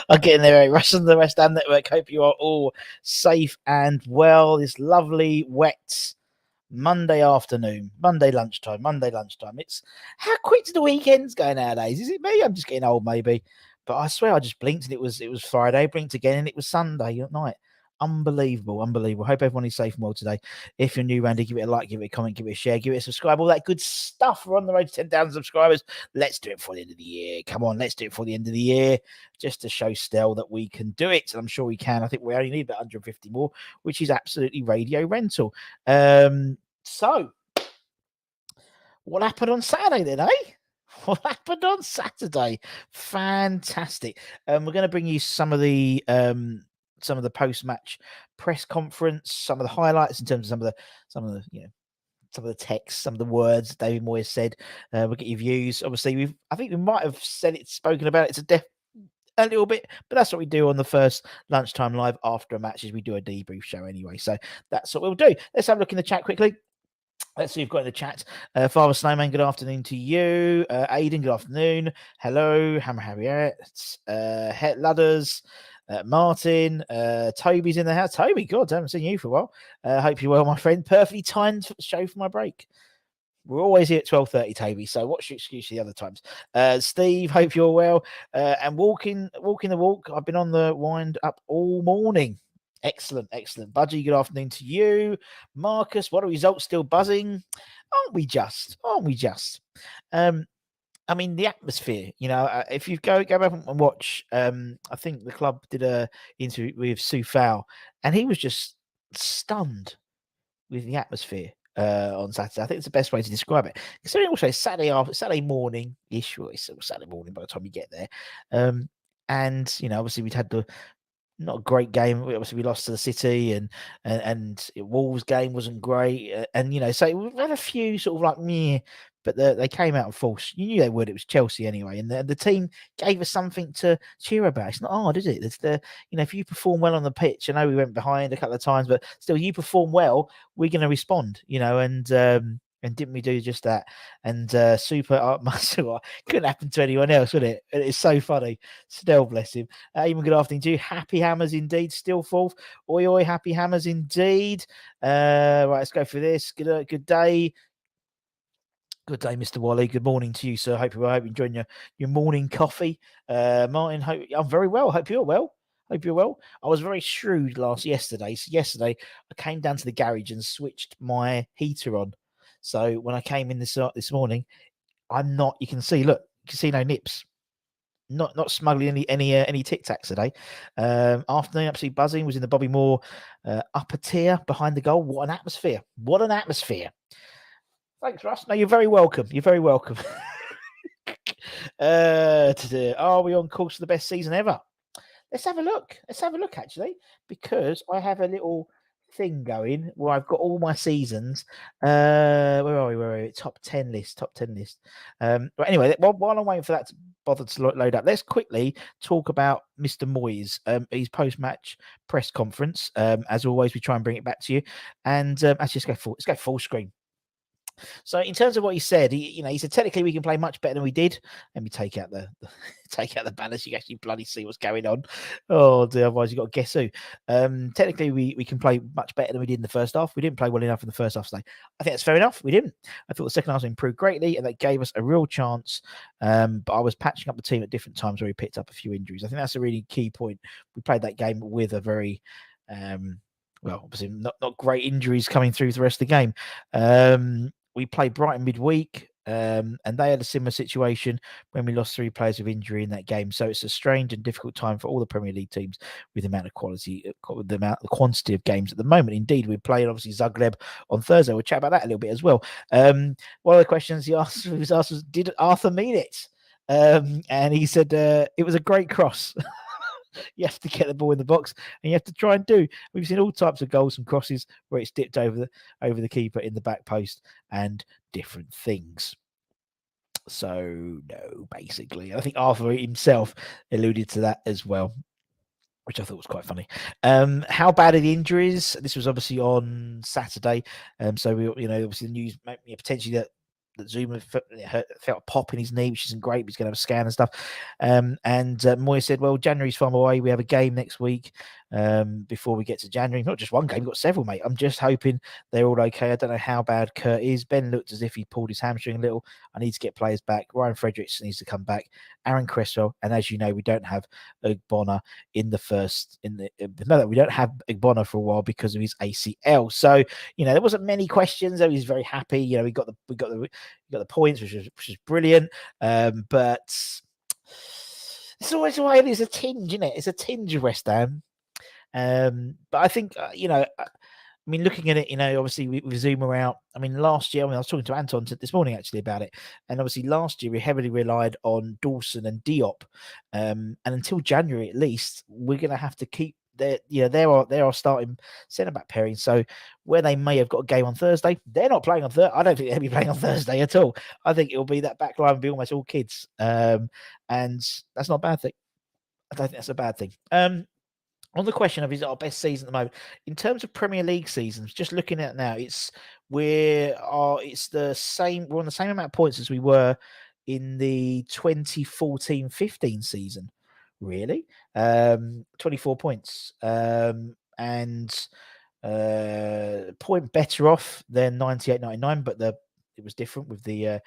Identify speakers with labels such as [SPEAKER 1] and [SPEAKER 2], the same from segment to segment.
[SPEAKER 1] I'm getting there. Russian the WESTHAM Network. Hope you are all safe and well. This lovely, wet Monday afternoon, Monday lunchtime. It's how quick do the weekends go nowadays? Is it me? I'm just getting old, maybe. But I swear I just blinked and it was Friday. Blinked again and it was Sunday at night. Unbelievable. Hope everyone is safe and well today. If you're new, Randy, give it a like, give it a comment, give it a share, give it a subscribe, all that good stuff. We're on the road to 10,000 subscribers. Let's do it for the end of the year. Come on, let's do it for the end of the year, just to show Stell that we can do it. And I'm sure we can. I think we only need about 150 more, which is absolutely radio rental. So, what happened on Saturday then, eh? What happened on Saturday? Fantastic. We're going to bring you some of the post-match press conference, some of the highlights in terms of some of the text, some of the words David Moyes said. We'll get your views. Obviously, I think we might have spoken about it to a little bit, but that's what we do on the first lunchtime live after a match, is we do a debrief show anyway. So that's what we'll do. Let's have a look in the chat quickly. Let's see, you've got in the chat. Father Snowman, good afternoon to you. Aidan, good afternoon. Hello, Hammer Harriet, Ludders, Martin, Toby's in the house. Toby, God, I haven't seen you for a while. Hope you're well, my friend. Perfectly timed show for my break. We're always here at 12:30, Toby, so what's your excuse for the other times? Steve, hope you're well. And walking the walk. I've been on the wind up all morning. Excellent. Budgie, good afternoon to you. Marcus, what are results? Still buzzing? Aren't we just? I mean, the atmosphere, if you go back and watch, I think the club did a interview with Sue Fowl, and he was just stunned with the atmosphere on Saturday. I think it's the best way to describe it. Considering also Saturday morning-ish, well, it's Saturday morning by the time you get there. And, obviously we'd had not a great game. Obviously, we lost to the City, and Wolves game wasn't great, so we had a few sort of like meh, but they came out in force. You knew they would. It was Chelsea anyway, and the team gave us something to cheer about. It's not hard, is it? It's if you perform well on the pitch. I know we went behind a couple of times, but still, you perform well, we're going to respond. And didn't we do just that? And super art muscle couldn't happen to anyone else, would it? It's so funny. Still, bless him. Even good afternoon to you. Happy Hammers indeed. Still fourth. Oi, happy Hammers indeed. Right, let's go for this. Good day. Good day, Mr. Wally. Good morning to you, sir. Hope you're enjoying your morning coffee. Martin, I'm very well. Hope you're well. I was very shrewd yesterday. So yesterday, I came down to the garage and switched my heater on. So when I came in this morning, I'm not. You can see. Look, you can see no nips. Not smuggling any Tic Tacs today. Afternoon, absolutely buzzing. Was in the Bobby Moore upper tier behind the goal. What an atmosphere! Thanks, Russ. No, you're very welcome. Are we on course for the best season ever? Let's have a look. Actually, because I have a little thing going where I've got all my seasons. Where are we? Top 10 list. But anyway, while I'm waiting for that to bother to load up, let's quickly talk about Mr. Moyes, his post-match press conference. As always, we try and bring it back to you. And actually, let's go full screen. So in terms of what he said, he said technically we can play much better than we did. Let me take out the banners. You can actually bloody see what's going on. Oh dear, otherwise you've got to guess who. Technically we can play much better than we did in the first half. We didn't play well enough in the first half today. I think that's fair enough. We didn't. I thought the second half improved greatly, and that gave us a real chance. But I was patching up the team at different times where we picked up a few injuries. I think that's a really key point. We played that game with a very well, obviously not great injuries coming through the rest of the game. We played Brighton midweek. And they had a similar situation when we lost 3 players with injury in that game. So it's a strange and difficult time for all the Premier League teams with the amount of the quantity of games at the moment. Indeed, we're playing obviously Zagreb on Thursday. We'll chat about that a little bit as well. One of the questions he was asked was, did Arthur mean it? And he said it was a great cross. You have to get the ball in the box, and you have to try and do. We've seen all types of goals and crosses where it's dipped over the keeper in the back post and different things. So no, basically, I think Arthur himself alluded to that as well, which I thought was quite funny. How bad are the injuries? This was obviously on Saturday, so we, obviously the news potentially that Zuma felt a pop in his knee, which isn't great. But he's going to have a scan and stuff. And Moyes said, "Well, January's far away. We have a game next week before we get to January. Not just one game, we've got several, mate. I'm just hoping they're all okay. I don't know how bad Kurt is. Ben looked as if he pulled his hamstring a little. I need to get players back. Ryan Fredericks needs to come back. Aaron Cresswell, and as you know, we don't have Ogbonna we don't have Ogbonna for a while because of his ACL. So there wasn't many questions. He was very happy. We got the points, which is brilliant. But it's always the way it is, a tinge, isn't it? It's a tinge of West Ham. But I think looking at it, obviously we zoom out. Last year, I was talking to Anton this morning actually about it, and obviously last year we heavily relied on Dawson and Diop, and until January at least, we're going to have to keep they're our starting centre back pairing. So where they may have got a game on Thursday, they're not playing on Thursday. I don't think they'll be playing on Thursday at all. I think it'll be that back line will be almost all kids, and that's not a bad thing. I don't think that's a bad thing. On the question of is it our best season at the moment, in terms of Premier League seasons, just looking at it now, it's the same. We're on the same amount of points as we were in the 2014-15 season. Really, 24 points, and point better off than 98-99, but it was different with the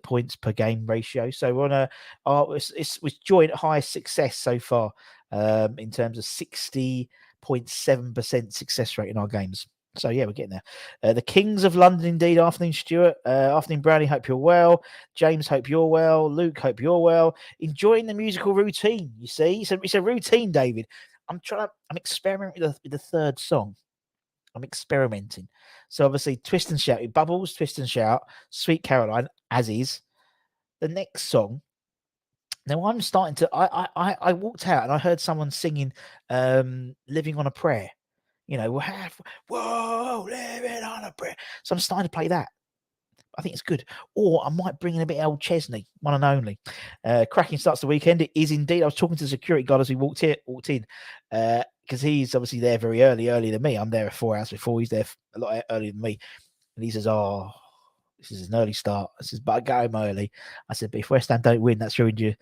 [SPEAKER 1] points per game ratio. So we're on it's joint highest success so far in terms of 60.7% success rate in our games. So yeah, we're getting there. The Kings of London, indeed. Afternoon, Stuart. Afternoon, Brownie. Hope you're well. James, hope you're well. Luke, hope you're well. Enjoying the musical routine. You see, it's a routine, David. I'm experimenting with the third song. I'm experimenting. So obviously, Twist and Shout, Bubbles, Twist and Shout, Sweet Caroline, as is. The next song. Now I'm starting to. I walked out and I heard someone singing, "Living on a Prayer." Whoa, living on a prayer. So I'm starting to play that. I think it's good. Or I might bring in a bit of old Chesney, one and only. Cracking starts the weekend. It is indeed. I was talking to the security guard as we walked in, because he's obviously there very earlier than me. I'm there 4 hours before. He's there a lot earlier than me. And he says, "Oh, this is an early start." I says, "But I go home early." I said, "But if West Ham don't win, that's ruined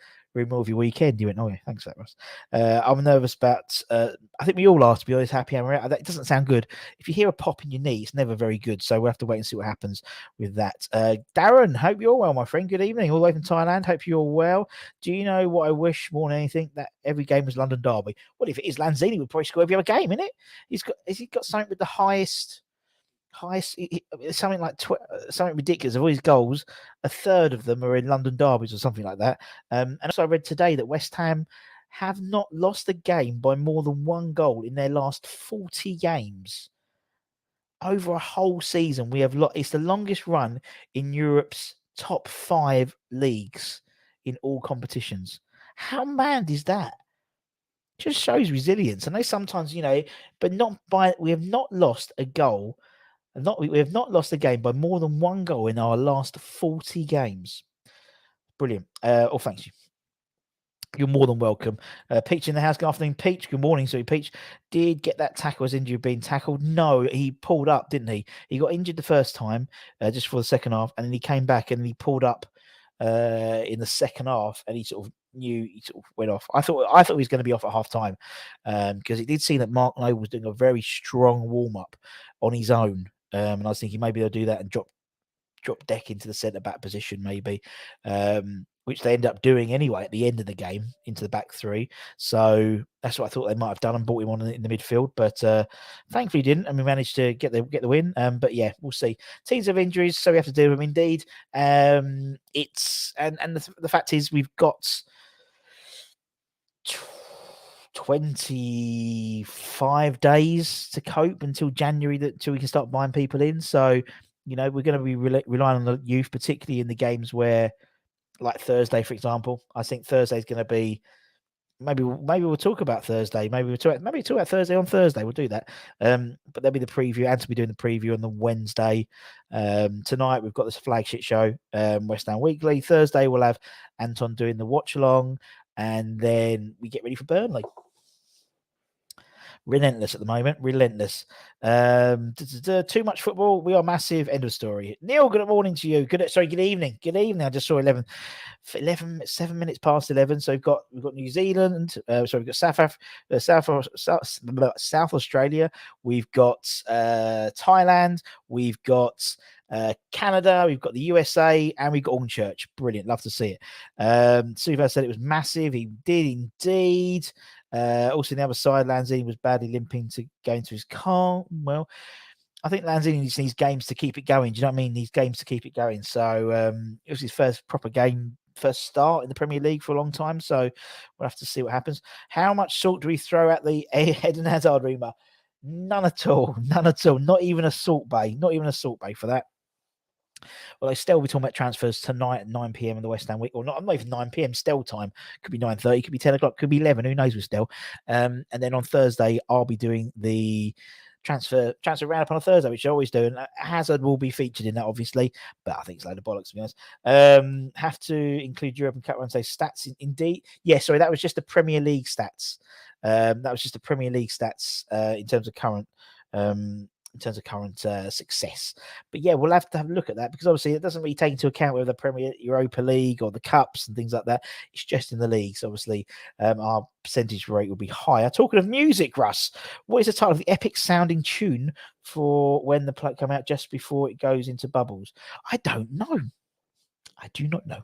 [SPEAKER 1] more of your weekend." He went, "Oh, yeah, thanks for that, Ross." I'm nervous about, I think we all are, to be honest, happy. That doesn't sound good. If you hear a pop in your knee, it's never very good. So we'll have to wait and see what happens with that. Darren, hope you're well, my friend. Good evening. All the way from Thailand. Hope you're well. Do you know what I wish more than anything? That every game was London Derby. Well, if it is, Lanzini would probably score every other game, innit? Has he got something with the highest, something like something ridiculous of all his goals, a third of them are in London derbies or something like that. And also I read today that West Ham have not lost a game by more than one goal in their last 40 games. Over a whole season, we have it's the longest run in Europe's top 5 leagues in all competitions. How mad is that? Just shows resilience. I know sometimes, but we have not lost a goal. We have not lost a game by more than one goal in our last 40 games. Brilliant. Thanks you. You're more than welcome. Peach in the house. Good afternoon, Peach. Good morning. Sorry, Peach. Did get that tackle as injured being tackled? No, he pulled up, didn't he? He got injured the first time, just for the second half, and then he came back and he pulled up in the second half, and he sort of went off. I thought he was going to be off at half time, because it did seem that Mark Noble was doing a very strong warm up on his own. And I was thinking maybe they'll do that and drop Deck into the centre back position, maybe. which they end up doing anyway at the end of the game into the back three. So that's what I thought they might have done and brought him on in the midfield, but thankfully didn't, and we managed to get the win. But yeah, we'll see. Teams of injuries, so we have to deal with them indeed. It's and the fact is we've got 25 days to cope until January until we can start buying people in. So we're going to be relying on the youth, particularly in the games where, like Thursday, for example. I think Thursday is going to be maybe we'll talk about Thursday. Maybe we'll talk about Thursday on Thursday. We'll do that. But there'll be the preview. Anton will be doing the preview on the Wednesday. Tonight we've got this flagship show, West Ham Weekly. Thursday we'll have Anton doing the watch along, and then we get ready for Burnley. Relentless at the moment. Relentless. Too much football. We are massive. End of story. Neil, good morning to you. Good evening. Good evening. I just saw 7 minutes past 11. So we've got New Zealand. We've got South Australia. We've got Thailand. We've got Canada. We've got the USA, and we've got Auckland. Brilliant. Love to see it. Suva said it was massive. He did indeed. Also, on the other side, Lanzini was badly limping to go into his car. Well, I think Lanzini needs games to keep it going. Do you know what I mean? Needs games to keep it going. So it was his first proper game, first start in the Premier League for a long time. So we'll have to see what happens. How much salt do we throw at the Eden Hazard rumour? None at all. None at all. Not even a salt bay. Not even a salt bay for that. Well, they still be talking about transfers tonight at 9 p.m. in the West Ham week, or not even 9 p.m. Still time. Could be 9:30, could be 10 o'clock, could be 11. Who knows with still. And then on Thursday, I'll be doing the transfer roundup on a Thursday, which I always do. And Hazard will be featured in that, obviously, but I think it's a load of bollocks, to be honest. Have to include Europe and Cup Run. Say stats indeed. Yeah, sorry, that was just the Premier League stats. That was just the Premier League stats in terms of current. Success. But yeah, we'll have to have a look at that, because obviously it doesn't really take into account whether the Premier Europa League or the Cups and things like that. It's just in the leagues. Obviously, our percentage rate will be higher. Talking of music, Russ, what is the title of the epic sounding tune for when the play come out just before it goes into bubbles? I don't know. I do not know.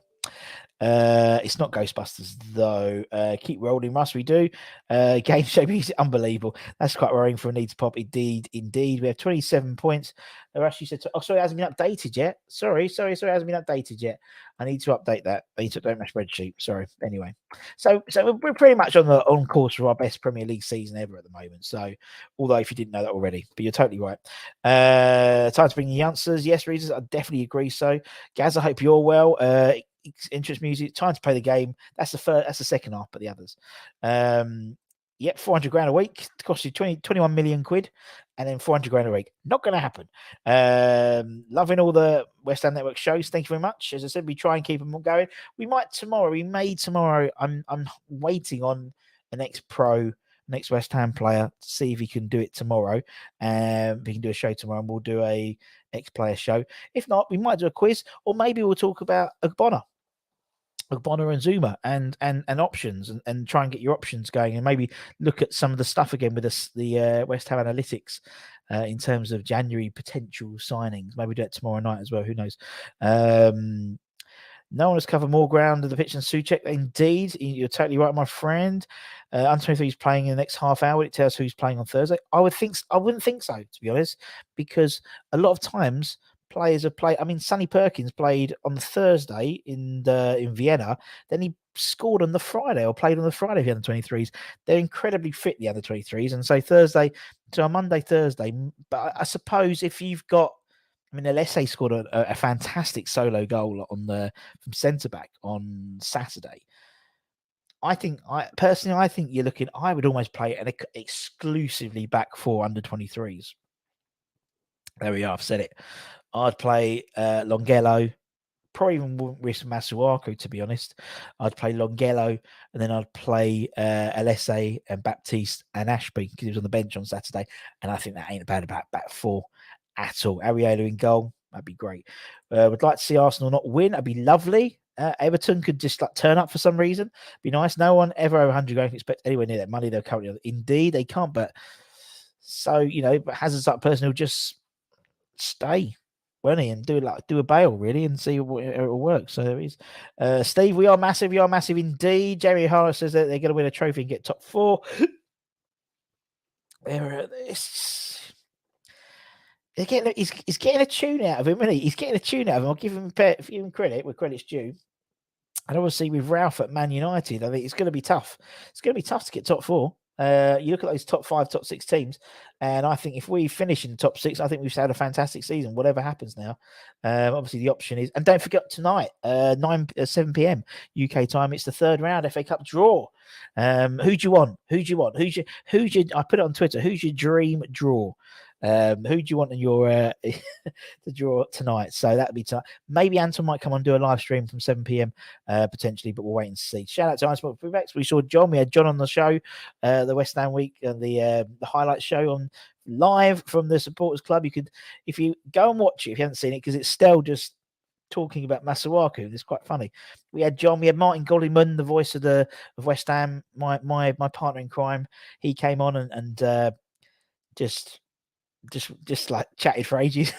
[SPEAKER 1] It's not Ghostbusters though. Keep rolling, Russ. We do. Game show music, unbelievable. That's quite worrying for a need to pop. Indeed. We have 27 points. Russ, you said, sorry, it hasn't been updated yet. Sorry, it hasn't been updated yet. I need to update that. I need to update my spreadsheet. Sorry. Anyway, so we're pretty much on course for our best Premier League season ever at the moment. So, although if you didn't know that already, but you're totally right. Time to bring the answers. Yes, reasons. I definitely agree. So, Gaz, I hope you're well. Interest music, time to play the game. That's the second half, but the others. Yep, 400 grand a week. It costs you 21 million quid, and then 400 grand a week. Not going to happen. Loving all the West Ham Network shows. Thank you very much. As I said, we try and keep them all going. We may tomorrow. I'm waiting on an next West Ham player to see if he can do it tomorrow. We can do a show tomorrow, and we'll do a ex-player show. If not, we might do a quiz, or maybe we'll talk about Ogbonna and Zuma and options, and try and get your options going, and maybe look at some of the stuff again with the West Ham analytics in terms of January potential signings. Maybe do it tomorrow night as well. Who knows? No one has covered more ground than the pitch than Souček. Indeed, you're totally right, my friend. Under 23 is playing in the next half hour. It tells who's playing on Thursday. I wouldn't think so, to be honest, because a lot of times players have played. I mean, Sonny Perkins played on the Thursday in Vienna. Then he scored on the Friday, or played on the Friday for the under 23s. They're incredibly fit, the under 23s, and so Monday, Thursday. But I suppose if you've got, I mean, Alese scored a fantastic solo goal from centre back on Saturday. I think you're looking. I would almost play an exclusively back four under 23s. There we are. I've said it. I'd play Longelo. Probably even wouldn't risk Masuaku, to be honest. I'd play Longelo, and then I'd play Alese and Baptiste and Ashby, because he was on the bench on Saturday. And I think that ain't a bad back four at all. Ariella in goal, that'd be great. Would like to see Arsenal not win. That'd be lovely. Everton could just turn up for some reason. Be nice. No one ever over 100 going to expect anywhere near that money they're currently on. Indeed, they can't. But so, but Hazard's that person who'll just stay. won't he? And do a bail really and see what it'll work. So there is. Steve, we are massive. You are massive indeed. Jerry Harris says that they're going to win a trophy and get top 4. He's getting a tune out of him, isn't he? He's getting a tune out of him. I'll give him credit where credit's due. And obviously with Ralph at Man United, I think it's going to be tough. It's going to be tough to get top 4. You look at those top 5, top 6 teams, and I think if we finish in the top 6, I think we've had a fantastic season, whatever happens now. Obviously, the option is, and don't forget tonight, 7 p.m. UK time, it's the 3rd round FA Cup draw. Who do you want? I put it on Twitter. Who's your dream draw? Who do you want in your to draw tonight? So that'd be tonight. Maybe Anton might come on and do a live stream from 7 p.m. Potentially, but we'll wait and see. Shout out to Icebox Fullbacks. We saw John. We had John on the show, the West Ham week and the highlight show on live from the Supporters Club. You could, if you go and watch it, if you haven't seen it, because it's still just talking about Masuaku. It's quite funny. We had John. We had Martin Golliman, the voice of West Ham, my partner in crime. He came on and just like chatted for ages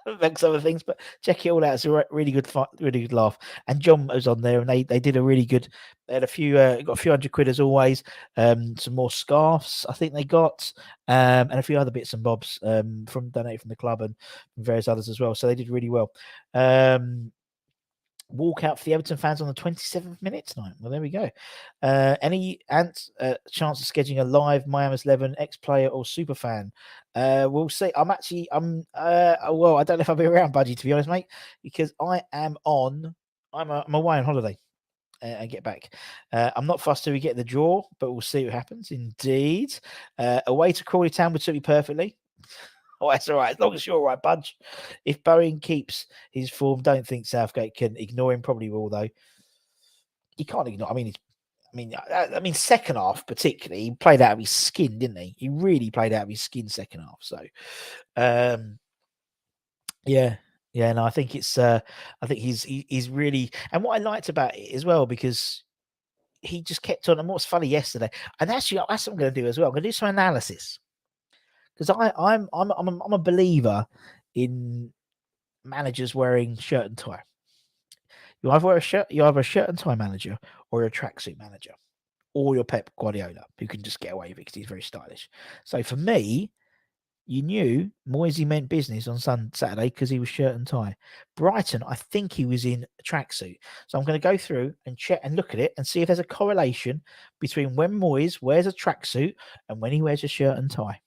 [SPEAKER 1] amongst other things, but check it all out. It's a really good really good laugh. And John was on there, and they did a really good. They had got a few £100 as always. Some more scarves I think they got, and a few other bits and bobs from donated from the club and various others as well. So they did really well. Walkout for the Everton fans on the 27th minute tonight. Well, there we go. Any chance of scheduling a live Miami's 11 ex-player or super fan? We'll see. Well, I don't know if I'll be around, Budgie, to be honest, mate, because I'm away on holiday and get back. I'm not fussed till we get the draw, but we'll see what happens. Indeed. Away to Crawley Town would suit me perfectly. Oh, that's all right. As long as you're all right, Budge. If Bowen keeps his form, don't think Southgate can ignore him. Probably will, though. He can't ignore. I mean, second half particularly, he played out of his skin, didn't he? He really played out of his skin second half. So, yeah. No, I think it's. I think he's really. And what I liked about it as well, because he just kept on. And what's funny yesterday, and actually that's what I'm going to do as well. I'm going to do some analysis. Because I'm a believer in managers wearing shirt and tie. You're either a shirt and tie manager, or you're a tracksuit manager, or you're Pep Guardiola, who can just get away with it because he's very stylish. So for me, you knew Moyes meant business on Saturday because he was shirt and tie. Brighton, I think he was in a tracksuit. So I'm going to go through and check and look at it and see if there's a correlation between when Moyes wears a tracksuit and when he wears a shirt and tie.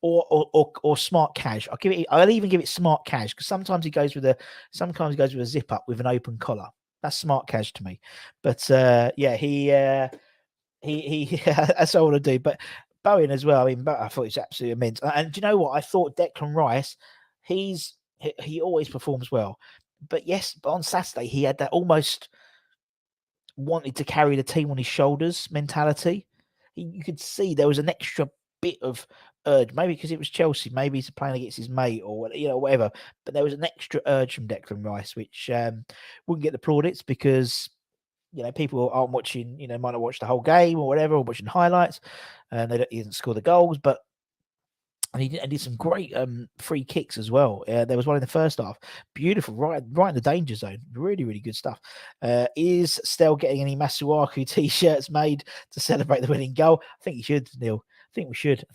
[SPEAKER 1] Or smart cash. I'll even give it smart cash, because sometimes he goes with a zip up with an open collar. That's smart cash to me. But he that's all I want to do. But Bowen as well. I mean, I thought it's absolutely immense. And do you know what? I thought Declan Rice, he always performs well. But on Saturday he had that almost wanted to carry the team on his shoulders mentality. You could see there was an extra bit of urge, maybe because it was Chelsea, maybe he's playing against his mate or whatever. But there was an extra urge from Declan Rice, which wouldn't get the plaudits because people aren't watching. Might not watch the whole game or whatever, or watching highlights, and he didn't score the goals, but. And he did some great free kicks as well. There was one in the first half. Beautiful, right in the danger zone. Really, really good stuff. Is Stell getting any Masuaku t-shirts made to celebrate the winning goal? I think he should, Neil. I think we should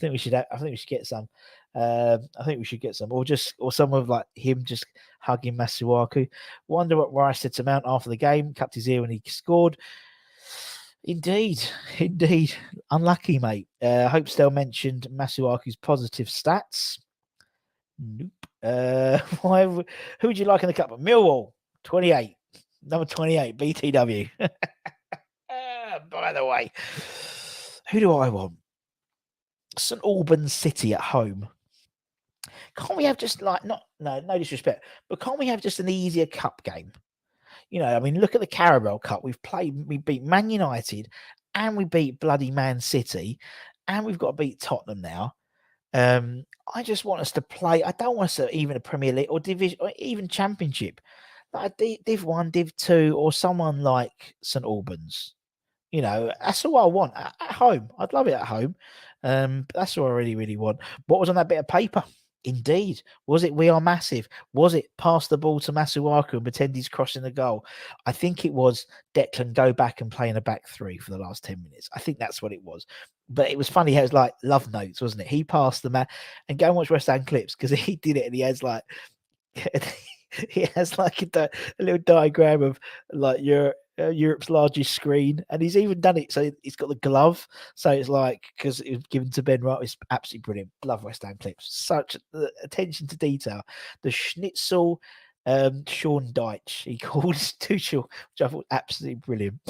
[SPEAKER 1] get some. I think we should get some, or some of like him just hugging Masuaku. Wonder what Rice said to Mount after the game. Cupped his ear when he scored. Indeed. Unlucky, mate. Hope Stell mentioned Masuaku's positive stats. Nope. Who would you like in the cup? Millwall, 28. Number 28, BTW. By the way, who do I want? St Albans City at home. Can't we have just no disrespect, but can't we have just an easier cup game? Look at the Carabao Cup. We beat Man United and we beat bloody Man City, and we've got to beat Tottenham now. I just want us to play. I don't want us to even a Premier League or Division or even Championship, like Div 1, Div 2, or someone like St Albans. That's all I want at home. I'd love it at home. But that's all I really, really want. What was on that bit of paper? Indeed. Was it We Are Massive? Was it pass the ball to Masuaku and pretend he's crossing the goal? I think it was Declan go back and play in a back three for the last 10 minutes. I think that's what it was. But it was funny how it was like love notes, wasn't it? He passed the man and go and watch West Ham clips because he did it and he has like he has like a little diagram of like Europe's largest screen, and he's even done it so he's got the glove, so it's like because it was given to Ben Wright. It's absolutely brilliant. Love West Ham clips. Such attention to detail. The Schnitzel Sean Dyche he calls Tuchel, which I thought absolutely brilliant.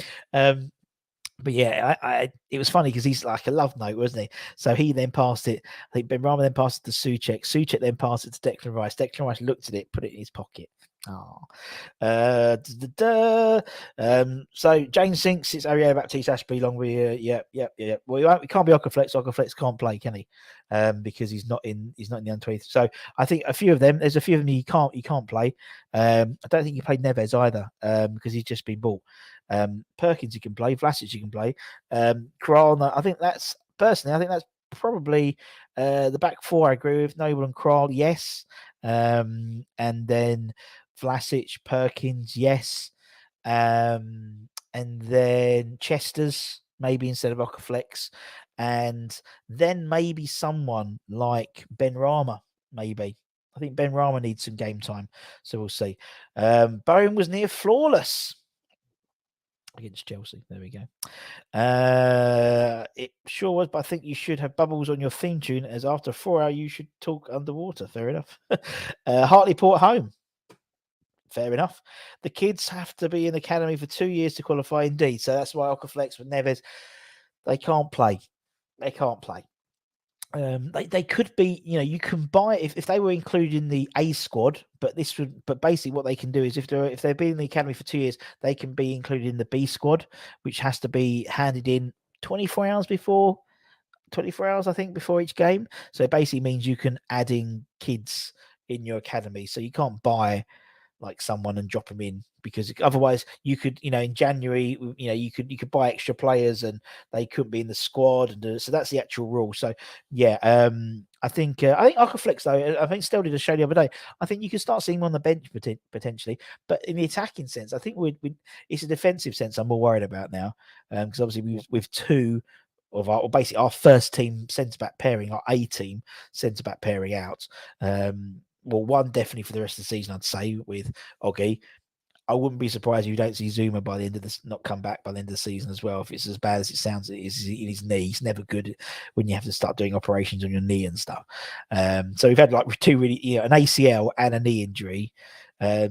[SPEAKER 1] But yeah, it was funny because he's like a love note, wasn't he? So he then passed it. I think Ben Rama then passed it to Souček. Souček then passed it to Declan Rice. Declan Rice looked at it, put it in his pocket. Oh. So James thinks it's Ariel Baptiste Ashby long with yeah. Well, we can't be Ockerflex. Ockerflex can't play, can he? Because he's not in the under 20. So I think there's a few of them he can't play. I don't think he played Neves either, because he's just been bought. Perkins you can play, Vlasic you can play. Kral, I think that's probably the back four. I agree with Noble and Kral, yes. And then Vlasic, Perkins, yes. And then Chester's maybe instead of Ockerflex, and then maybe someone like Ben Rama, maybe. I think Ben Rama needs some game time, so we'll see. Bowen was near flawless against Chelsea. There we go. It sure was, but I think you should have bubbles on your theme tune, as after 4 hours you should talk underwater. Fair enough. Hartlepool at home. Fair enough. The kids have to be in the academy for 2 years to qualify, indeed. So that's why Ockerflex with Neves, they can't play. They could be, you can buy if they were included in the A squad, but basically what they can do is if they've been in the academy for 2 years, they can be included in the B squad, which has to be handed in 24 hours, I think, before each game. So it basically means you can add in kids in your academy. So you can't buy like someone and drop them in, because otherwise you could, in January, you could buy extra players and they couldn't be in the squad, and so that's the actual rule. So yeah, I think Ockerflex though, I think Stel did a show the other day. I think you can start seeing him on the bench potentially, but in the attacking sense, I think it's a defensive sense I'm more worried about now, because obviously with two of basically our first team centre back pairing, our A team centre back pairing out. Well, one definitely for the rest of the season, I'd say, with Oggy. I wouldn't be surprised if you don't see Zuma by the end of this, not come back by the end of the season as well. If it's as bad as it sounds, it is in his knee. It's never good when you have to start doing operations on your knee and stuff. So we've had like two really, an ACL and a knee injury,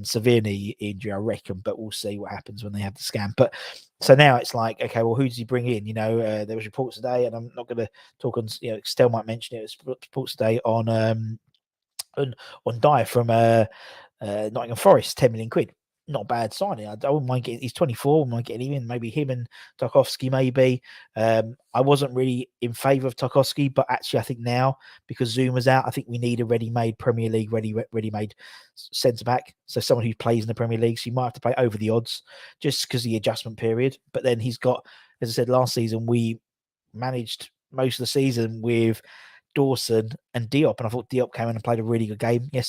[SPEAKER 1] severe knee injury, I reckon. But we'll see what happens when they have the scan. But so now it's like, okay, well, who does he bring in? There was reports today, and I'm not going to talk on. Stel might mention it. Reports today on Dyer from Nottingham Forest, 10 million quid. Not a bad signing. I wouldn't mind getting. He's 24. I wouldn't mind getting him in. Maybe him and Tarkowski. Maybe. I wasn't really in favour of Tarkowski, but actually, I think now because Zuma's out, I think we need a ready-made Premier League, ready-made centre back. So someone who plays in the Premier League. So you might have to play over the odds just because of the adjustment period. But then he's got, as I said last season, we managed most of the season with Dawson and Diop, and I thought Diop came in and played a really good game on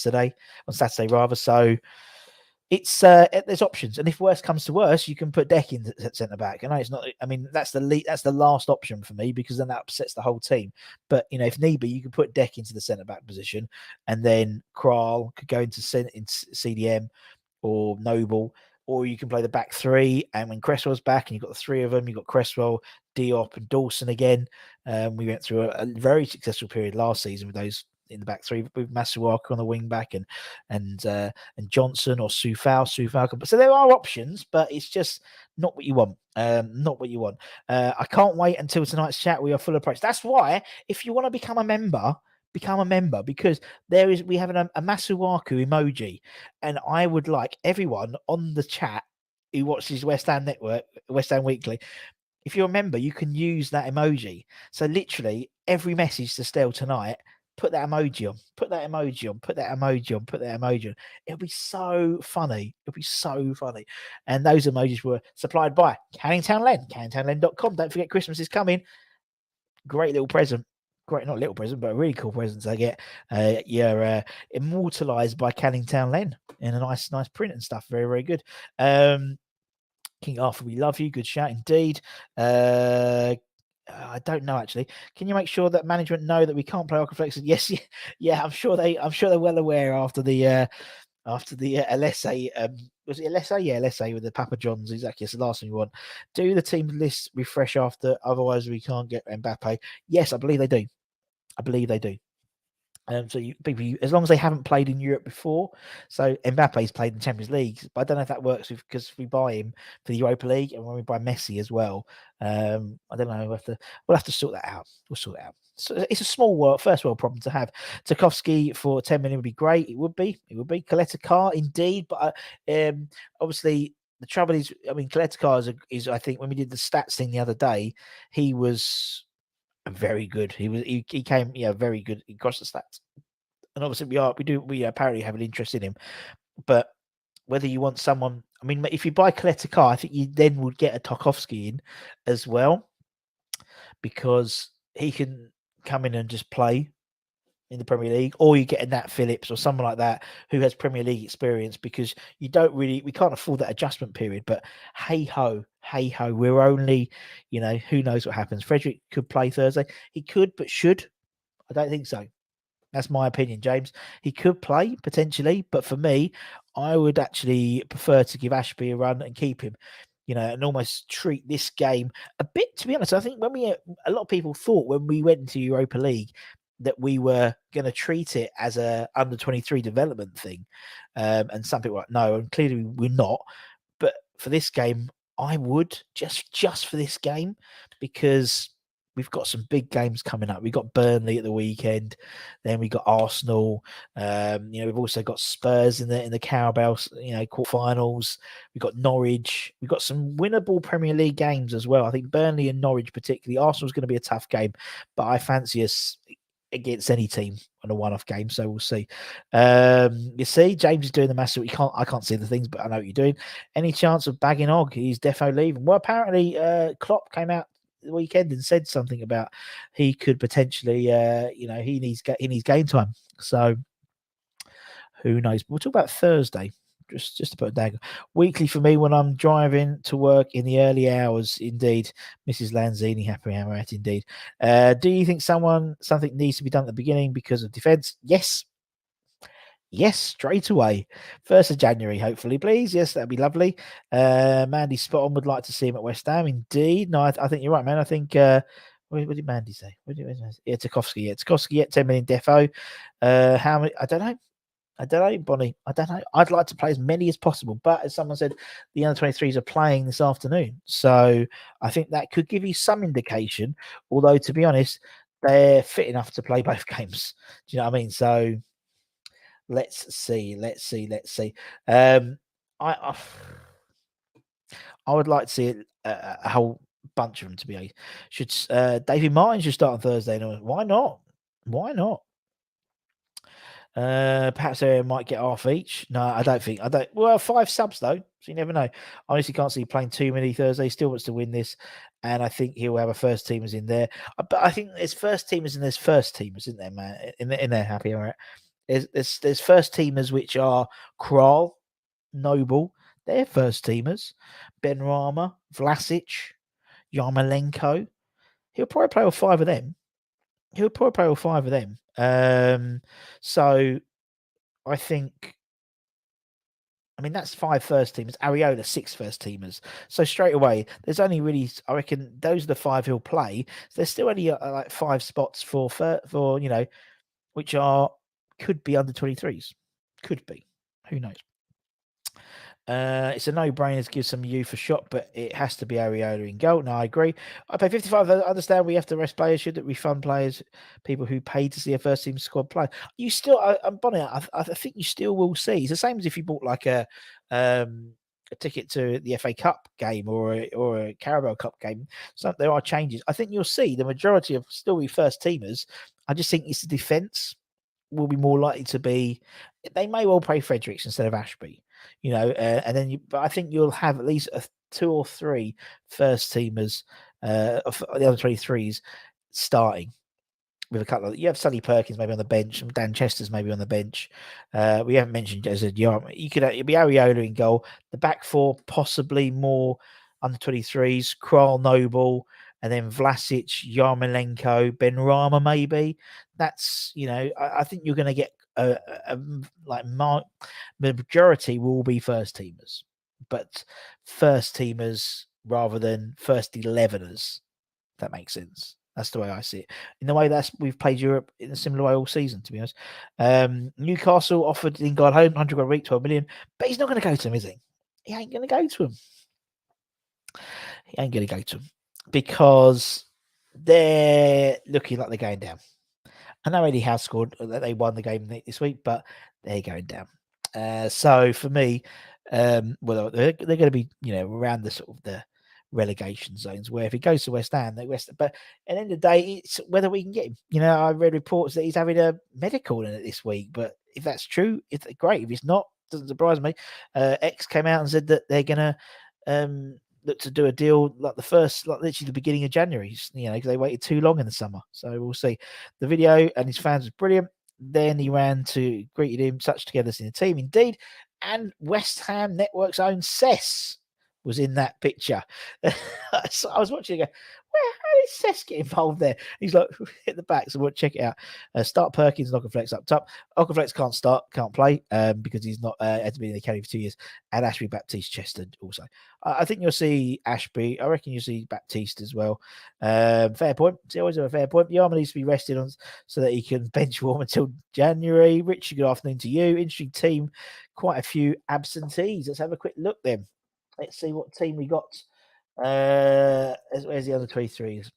[SPEAKER 1] Saturday rather. So it's there's options, and if worse comes to worse, you can put Deck in at centre back. I know it's not. I mean, that's the last option for me, because then that upsets the whole team. But if need be, you can put Deck into the centre back position, and then Kral could go into CDM or Noble, or you can play the back three. And when Cresswell's back, and you've got the three of them, you've got Cresswell, Diop, and Dawson again. We went through a very successful period last season with those in the back three, with Masuaku on the wing back and Johnson or Soufal. So there are options, but it's just not what you want. Not what you want. I can't wait until tonight's chat. We are full of praise. That's why, if you want to become a member, because we have a Masuaku emoji, and I would like everyone on the chat who watches West Ham Network, West Ham Weekly. If you're a member, you can use that emoji. So literally every message to Stel tonight, put that emoji on, put that emoji on, put that emoji on, put that emoji on. It'll be so funny. And those emojis were supplied by Canningtown Len, canningtownlen.com. Don't forget, Christmas is coming. Great little present. great, not little present, but a really cool present to get. You're immortalised by Canning Town Len in a nice print and stuff. Very, very good. King Arthur, we love you. Good shout indeed. I don't know actually. Can you make sure that management know that we can't play Aquaflex? Yes, yeah. I'm sure they're well aware after the LSA. Was it LSA? Yeah, LSA with the Papa Johns. Exactly. It's the last thing we want. Do the team list refresh after? Otherwise, we can't get Mbappe. Yes, I believe they do. So as long as they haven't played in Europe before, so Mbappe's played in Champions League, but I don't know if that works because we buy him for the Europa League and when we buy Messi as well. I don't know. We'll have to sort that out. We'll sort it out. So it's a small first world problem to have. Tarkowski for 10 million would be great. It would be. Coletta Car indeed, but obviously the trouble is, I mean, Coletta Car is I think when we did the stats thing the other day, he was very good. He came, very good across the stats. And obviously we apparently have an interest in him. But whether you want someone, I mean, if you buy Coletta Car, I think you then would get a Tarkowski in as well, because he can come in and just play in the Premier League, or you get a Nat Phillips or someone like that who has Premier League experience, because we can't afford that adjustment period. But hey ho, we're only, who knows what happens. Frederick could play Thursday. He could, but should? I don't think so. That's my opinion, James. He could play potentially, but for me, I would actually prefer to give Ashby a run and keep him, and almost treat this game a bit. To be honest, I think a lot of people thought when we went into Europa League that we were going to treat it as a under 23 development thing, and some people were like, no, and clearly we're not. But for this game, I would just for this game, because we've got some big games coming up. We've got Burnley at the weekend, then we got Arsenal. We've also got Spurs in the Carabao, quarterfinals. We've got Norwich. We've got some winnable Premier League games as well. I think Burnley and Norwich particularly. Arsenal's going to be a tough game, but I fancy us against any team on a one-off game, so we'll see. You see, James is doing the maths. I can't see the things, but I know what you're doing. Any chance of bagging Og? He's defo leaving. Well, apparently, Klopp came out the weekend and said something about he could potentially, he needs game time. So who knows? We'll talk about Thursday. Just to put a dagger. Weekly for me when I'm driving to work in the early hours. Indeed, Mrs. Lanzini, happy hour at indeed. Do you think something needs to be done at the beginning because of defence? Yes, straight away. 1st of January, hopefully, please. Yes, that'd be lovely. Mandy spot on. Would like to see him at West Ham. Indeed. No, I think you're right, man. I think. What did Mandy say? Yeah, Tarkowski. Yeah, Tarkowski. Yeah, 10 million defo. How many? I don't know, Bonnie. I don't know. I'd like to play as many as possible, but as someone said, the under 23s are playing this afternoon, so I think that could give you some indication. Although, to be honest, they're fit enough to play both games. Do you know what I mean? So let's see. I would like to see a whole bunch of them. To be honest, should David Martin should start on Thursday? No, why not? Perhaps they might get half each. No, I don't think. Well, 5 subs though, so you never know. I honestly can't see playing too many Thursday. He still wants to win this, and I think he'll have a first teamers in there. But I think there's first teamers and there's first teamers, isn't there, man? In there, happy, all right. There's first teamers which are Kral, Noble. They're first teamers. Ben Rama, Vlasic, Yarmolenko. He'll probably play all 5 of them. So I think, that's 5 first teamers. Areola, 6 first teamers. So straight away, there's only really, I reckon, those are the 5 he'll play. So there's still only like 5 spots for which could be under 23s. Could be. Who knows? It's a no-brainer to give some youth a shot, but it has to be Areola in goal. No, I agree. I pay 55. I understand we have to rest players. Should that refund players, people who paid to see a first team squad play? You still, I'm Bonnie. I think you still will see. It's the same as if you bought like a ticket to the FA Cup game or a Carabao Cup game. So there are changes. I think you'll see the majority of still be first teamers. I just think it's the defence will be more likely to be. They may well play Fredericks instead of Ashby, and then but I think you'll have at least 2 or 3 first teamers of the other 23s starting, with a couple of, you have Sonny Perkins maybe on the bench, and Dan Chester's maybe on the bench. We haven't mentioned as a Yarm. You could it'd be Areola in goal. The back four possibly more under 23s, Kral Noble, and then Vlasic, Yarmolenko, Ben Rama maybe. That's I think you're going to get majority will be first teamers, but first teamers rather than first 11ers. If that makes sense. That's the way I see it. In the way we've played Europe in a similar way all season, to be honest. Newcastle offered Lingard home, 100 grand a week, 12 million, but he's not going to go to him, is he? He ain't going to go to him. He ain't going to go to him because they're looking like they're going down. I know Eddie Howe scored that they won the game this week, but they're going down. So for me, well, they're going to be around the sort of the relegation zones where if he goes to West Ham, but at the end of the day, it's whether we can get him. I read reports that he's having a medical in it this week, but if that's true, it's great. If it's not, doesn't surprise me. X came out and said that they're going to look to do a deal like literally the beginning of January, because they waited too long in the summer. So we'll see. The video and his fans was brilliant. Then he ran to greet him, such togetherness in the team, indeed. And West Ham Network's own Cess was in that picture. So I was watching it go, how did Cess get involved there? He's like, hit the back, so we'll check it out. Start Perkins and Ockenflex up top. Ockenflex can't play because he's not had to be in the academy for 2 years. And Ashby Baptiste Chester also. I think you'll see Ashby. I reckon you'll see Baptiste as well. Fair point. It's always a fair point. Yarman needs to be rested on so that he can bench warm until January. Richard, good afternoon to you. Interesting team. Quite a few absentees. Let's have a quick look then. Let's see what team we got. Where's the under 23s?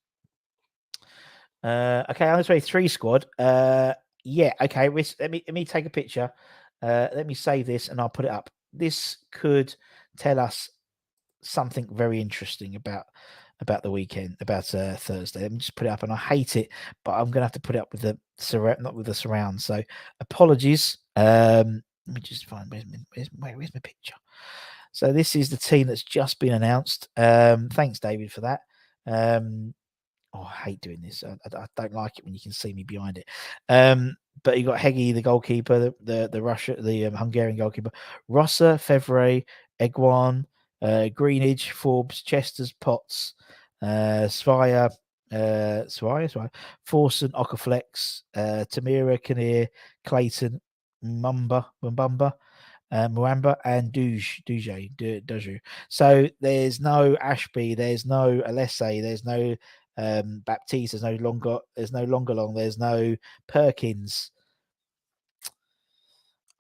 [SPEAKER 1] Okay, under 23 squad. Yeah, okay. Let me take a picture. Let me save this and I'll put it up. This could tell us something very interesting about the weekend, about Thursday. Let me just put it up, and I hate it, but I'm gonna have to put it up with the not with the surround. So apologies. Let me just find where's my picture. So this is the team that's just been announced. Thanks, David, for that. I hate doing this. I don't like it when you can see me behind it. But you got Hegi, the goalkeeper, the Hungarian goalkeeper, Rossa, Fevre, Egwan, Greenidge, Forbes, Chesters, Potts, Svaya, Forson, Ockerflex, Tamira, Kinnear, Clayton, Mwamba, Mwamba, and Duju. So there's no Ashby, there's no Alessi, there's no Baptiste, there's no Longalong, there's no Perkins.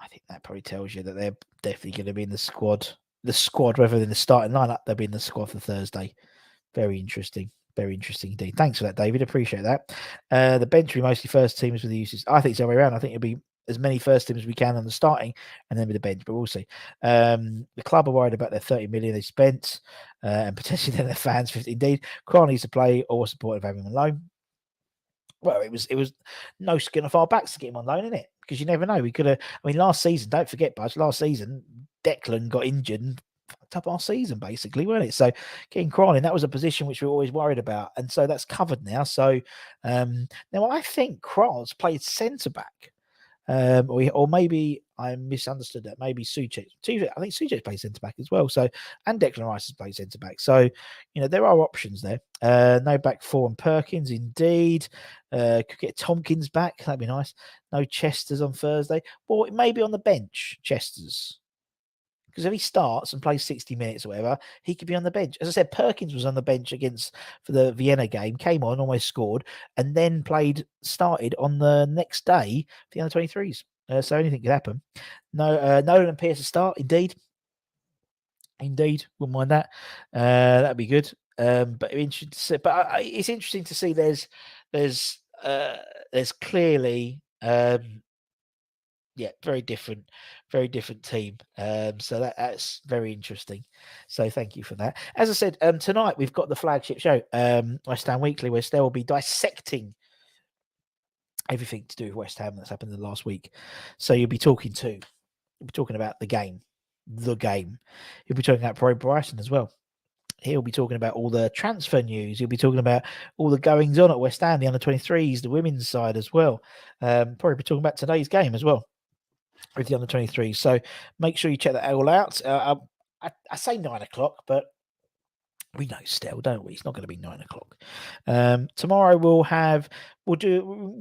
[SPEAKER 1] I think that probably tells you that they're definitely going to be in the squad rather than the starting lineup. They'll be in the squad for Thursday. Very interesting indeed. Thanks for that, David. Appreciate that. The bench will be mostly first teamers with the uses. I think it's the other way around. I think it'll be as many first teams as we can on the starting and then with the bench, but we'll see. The club are worried about their 30 million they spent and potentially then their fans 50. Indeed, Kral needs to play or support of having him on loan. Well, it was no skin off our backs to get him on loan, isn't it? Because you never know. We could have. I mean, last season, don't forget, Budge. Last season, Declan got injured and fucked up our season, basically, weren't it? So getting Kral in, that was a position which we were always worried about, and so that's covered now. So now I think Kral's played centre back. Or maybe I misunderstood that. Maybe Suchek. I think Suchek plays centre back as well. So, and Declan Rice has played centre back. So, there are options there. No back four and Perkins, indeed. Could get Tompkins back. That'd be nice. No Chesters on Thursday. Or maybe on the bench, Chesters. Because if he starts and plays 60 minutes or whatever, he could be on the bench. As I said, Perkins was on the bench for the Vienna game, came on, almost scored, and then started on the next day for the under 23s. So anything could happen. No, Nolan and Pierce to start, indeed. Indeed, wouldn't mind that. That'd be good. But interesting to see. But it's interesting to see. There's clearly. Yeah, very different team. So that's very interesting. So thank you for that. As I said, tonight we've got the flagship show, West Ham Weekly, where Stell will be dissecting everything to do with West Ham that's happened in the last week. So you'll be talking about the game. You'll be talking about Roy Bryson as well. He'll be talking about all the transfer news. He'll be talking about all the goings on at West Ham, the under-23s, the women's side as well. Probably be talking about today's game as well with the under-23s. So make sure you check that all out. I say 9 o'clock, but we know still, don't we? It's not going to be 9 o'clock. Tomorrow we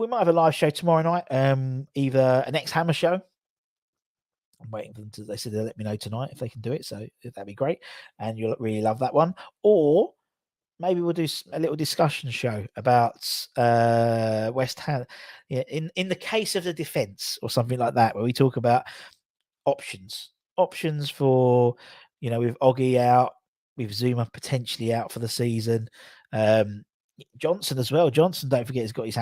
[SPEAKER 1] might have a live show tomorrow night. Either an ex-Hammer show. I'm waiting for them to. They said they'll let me know tonight if they can do it, so that'd be great, and you'll really love that one. Or maybe we'll do a little discussion show about West Ham, in the case of the defence or something like that, where we talk about options for, with Oggy out, with Zuma potentially out for the season. Johnson as well. Johnson, don't forget, he's got he's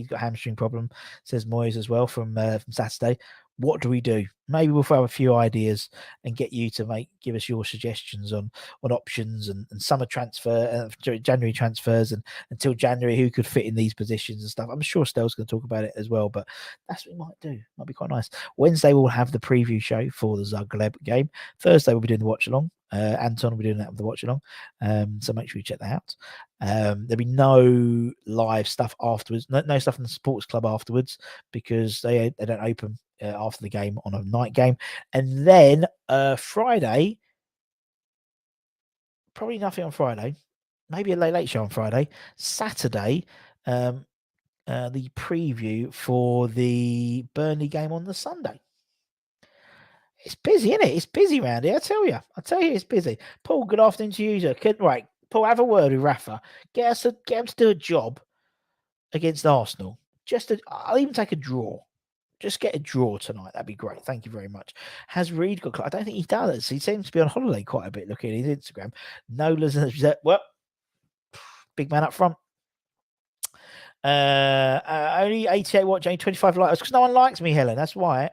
[SPEAKER 1] got a hamstring problem. Says Moyes as well from Saturday. What do we do? Maybe we'll throw a few ideas and get you to give us your suggestions on options and summer transfer, January transfers, and until January, who could fit in these positions and stuff. I'm sure Stell's going to talk about it as well, but that's what we might do. Might be quite nice. Wednesday, we'll have the preview show for the Zagreb game. Thursday, we'll be doing the watch along. Anton will be doing that with the watch along. So make sure you check that out. There'll be no live stuff afterwards, no stuff in the sports club afterwards, because they don't open after the game on a night game. And then Friday, probably nothing on Friday, maybe a late show on Friday. Saturday, the preview for the Burnley game on the Sunday. It's busy, isn't it? It's busy around here. I tell you, it's busy. Paul, good afternoon to you, sir. Right, Paul, have a word with Rafa. Get him to do a job against Arsenal. I'll even take a draw. Just get a draw tonight. That'd be great. Thank you very much. Has Reed got? I don't think he does. He seems to be on holiday quite a bit. Looking at his Instagram. Nola's well, big man up front. Only 88 watch, only 25 likes because no one likes me, Helen. That's why.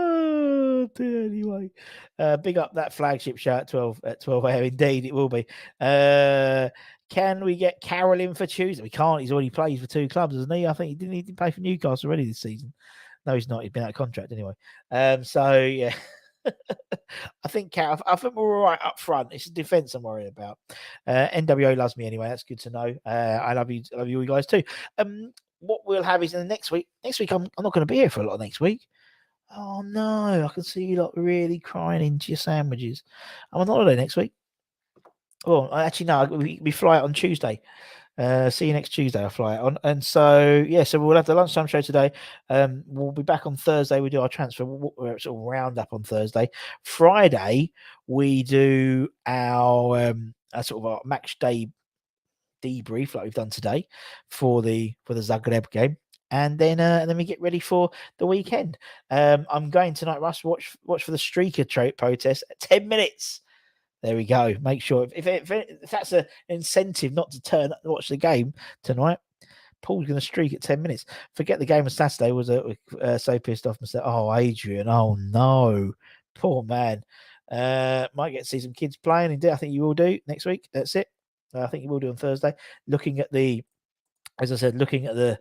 [SPEAKER 1] Oh dear, anyway. Big up that flagship show at 12 a.m. Indeed, it will be. Can we get Carroll in for Tuesday? We can't. He's already played for 2 clubs, hasn't he? I think he didn't play for Newcastle already this season. No, he's not. He's been out of contract anyway. So yeah. I think we're all right up front. It's the defence I'm worried about. NWO loves me anyway. That's good to know. I love you all guys too. What we'll have is in the next week. Next week, I'm not going to be here for a lot of next week. Oh no, I can see you lot really crying into your sandwiches. I'm on holiday next week. Oh, actually, no, we fly out on Tuesday. See you next Tuesday. I'll fly it on. And so, so we'll have the lunchtime show today. We'll be back on Thursday. We do our transfer sort of roundup on Thursday. Friday, we do our sort of our match day debrief like we've done today for the Zagreb game. And then we get ready for the weekend. I'm going tonight, Russ. Watch for the streaker protest at 10 minutes. There we go. Make sure if that's an incentive not to watch the game tonight, Paul's going to streak at 10 minutes. Forget the game on Saturday. Was so pissed off myself. Oh, Adrian. Oh no, poor man. Might get to see some kids playing. Indeed, I think you will do next week. That's it. I think you will do on Thursday. As I said, looking at the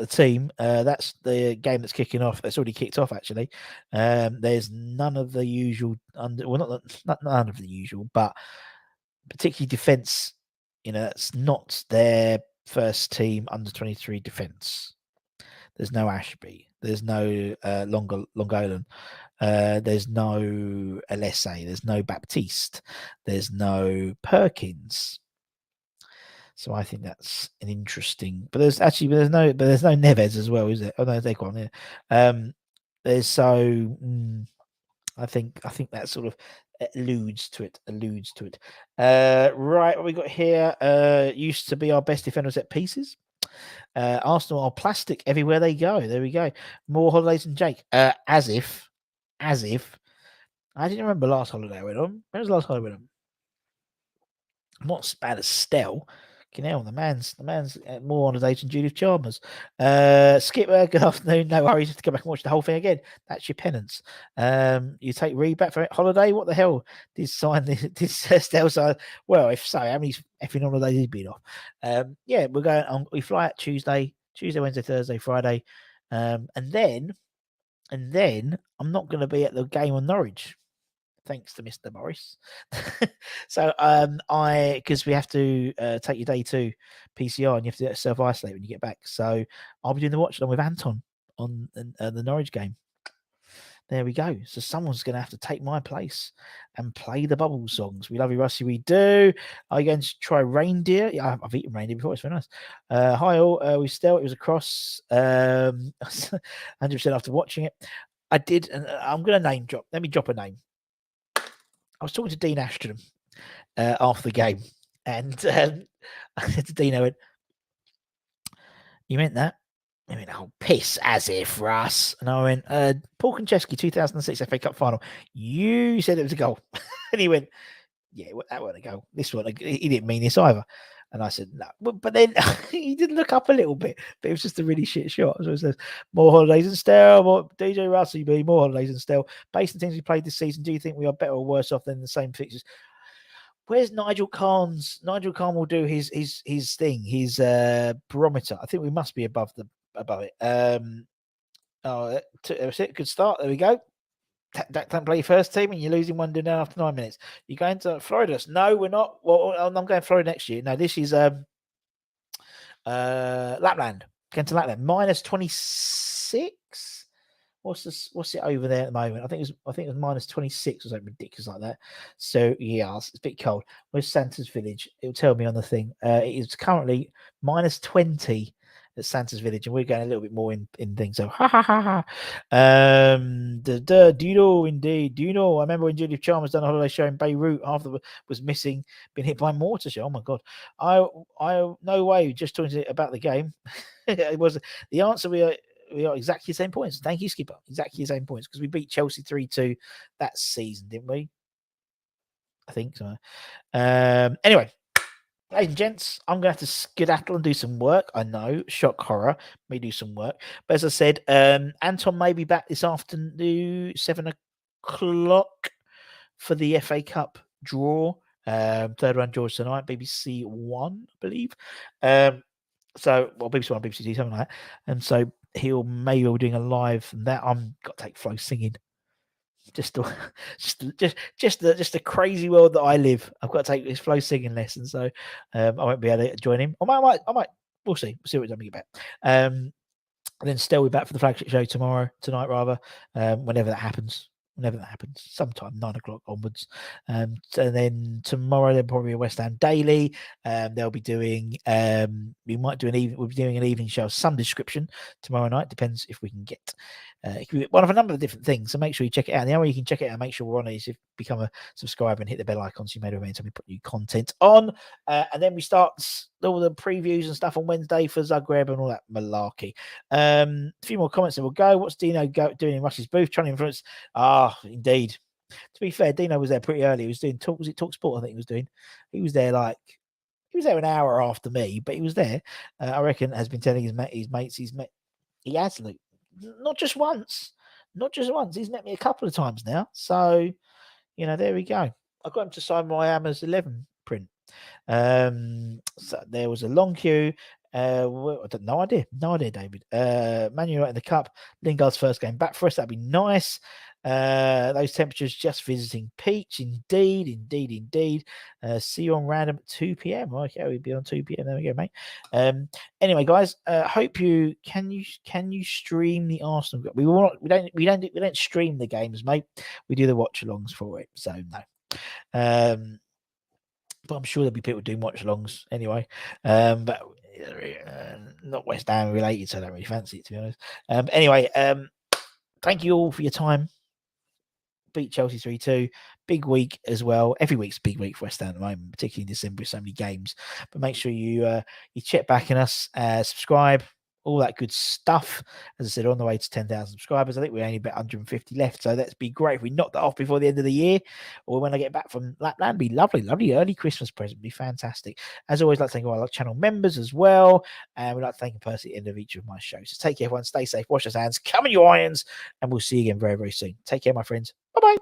[SPEAKER 1] team, that's the game that's kicking off. It's already kicked off, actually. There's none of the usual not none of the usual, but particularly defence. That's not their first team under 23 defence. There's no Ashby. There's no Longolan. There's no LSA. There's no Baptiste. There's no Perkins. So I think that's an interesting. But there's no Neves as well, is it? Oh no, they're gone. Yeah. I think that sort of alludes to it. Right, what we got here used to be our best defenders at pieces. Arsenal are plastic everywhere they go. There we go. More holidays than Jake. As if. I didn't remember last holiday I went on. When was the last holiday I went on? I'm not as bad as Stell. The man's more on his age than Judith Chalmers. Skipper, good afternoon. No worries, have to go back and watch the whole thing again. That's your penance. You take Reed back for holiday? What the hell? Did Stell sign? Well, if so, how many effing holidays he's been off? We're going on. We fly out Tuesday, Wednesday, Thursday, Friday, and then I'm not going to be at the game on Norwich. thanks to Mr. Morris. So because we have to take your day 2 PCR and you have to self-isolate when you get back. So I'll be doing the watch along with Anton on the Norwich game. There we go. So someone's going to have to take my place and play the bubble songs. We love you, Rusty. We do. Are you going to try reindeer? Yeah, I've eaten reindeer before. It's very nice. Hi all. We still. It was across 100% after watching it. I did, and I'm going to name drop. Let me drop a name. I was talking to Dean Ashton after the game, and I said to Dean, I went, "You meant that?" I mean, oh, piss as if, Russ. And I went, Paul Konchesky, 2006 FA Cup final. You said it was a goal. And he went, yeah, that wasn't a goal. This one, he didn't mean this either. And I said, no. But then he did look up a little bit, but it was just a really shit shot. So it says, more holidays and Stell, more DJ Russell, more holidays and Stell. Based on things we played this season, do you think we are better or worse off than the same fixtures? Where's Nigel Khan's? Nigel Khan will do his thing, his barometer. I think we must be above it. Oh, that's it. Good start. There we go. Don't play your first team and you're losing 1-0 after 9 minutes. You're going to Florida? No, we're not. Well, I'm going to Florida next year. No, this is Lapland. Going to Lapland. Minus 26. What's it over there at the moment? I think it was minus 26 or something ridiculous like that. So yeah, it's a bit cold. Where's Santa's Village? It'll tell me on the thing. It is currently minus 20 at Santa's Village, and we're going a little bit more in things. So ha ha ha ha. Do you know? Indeed, do you know? I remember when Judith Chalmers done a holiday show in Beirut. Half of it was missing, been hit by a mortar shell. Oh my god! I no way. Just talking about the game. It was the answer. We are exactly the same points. Thank you, Skipper. Exactly the same points because we beat Chelsea 3-2 that season, didn't we? I think so. Anyway, ladies and gents, I'm going to have to skedaddle and do some work. I know, shock horror, may do some work. But as I said, Anton may be back this afternoon, 7 o'clock for the FA Cup draw. Third round draw tonight, BBC One, I believe. So, well, BBC One, BBC Two, something like that. And so he'll maybe be doing a live from that. I'm got to take Flo singing. Just the crazy world that I live. I've got to take this Flo singing lesson, so I won't be able to join him. I might. We'll see. We'll see what time we get back. And then still be back for the flagship show tonight rather, whenever that happens. Sometime 9 o'clock onwards. And then tomorrow there'll probably be a West Ham Daily. They'll be doing we'll be doing an evening show of some description tomorrow night. Depends if we can get one of a number of different things. So make sure you check it out. And the only way you can check it out, make sure we're on it, is if you become a subscriber and hit the bell icon so you made it anytime we put new content on. And then we start all the previews and stuff on Wednesday for Zagreb and all that malarkey. A few more comments and we'll go. What's Dino doing in Russ's booth? Trying to influence. Indeed. To be fair, Dino was there pretty early. He was doing Talk Sport, I think he was doing. He was there an hour after me, but he was there. I reckon has been telling his mates he has, Luke. Not just once. He's met me a couple of times now. So, there we go. I got him to sign my Hammers 11 print. So there was a long queue. No idea, David. Man United in the Cup. Lingard's first game back for us. That'd be nice. Those temperatures just visiting peaks. Indeed. See you on random at 2 p.m. Okay, we'll be on 2 p.m. There we go, mate. Anyway, guys, hope you stream the Arsenal. We don't stream the games, mate. We do the watch-alongs for it. So no. But I'm sure there'll be people doing watch-alongs anyway. But not West Ham related, so I don't really fancy it, to be honest. Anyway, thank you all for your time. Beat Chelsea 3-2. Big week as well. Every week's a big week for West Ham at the moment, particularly in December with so many games. But make sure you check back in us, subscribe, all that good stuff. As I said, on the way to 10,000 subscribers. I think we're only about 150 left, so that'd be great if we knock that off before the end of the year, or when I get back from Lapland. Be lovely early Christmas present. Be fantastic. As always, I'd like to thank all our channel members as well, and we'd like to thank a person at the end of each of my shows. So take care, everyone. Stay safe. Wash your hands. Come in your irons, and we'll see you again very, very soon. Take care, my friends. Bye bye.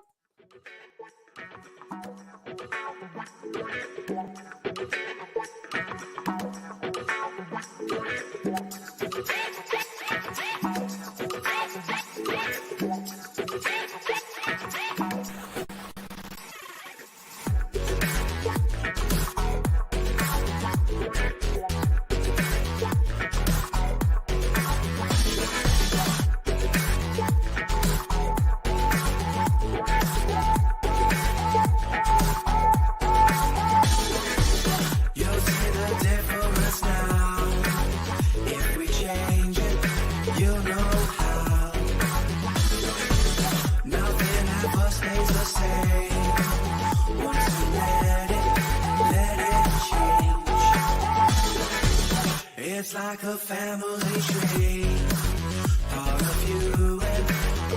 [SPEAKER 2] stays the same. Once you let it change. It's like a family tree. Part of you and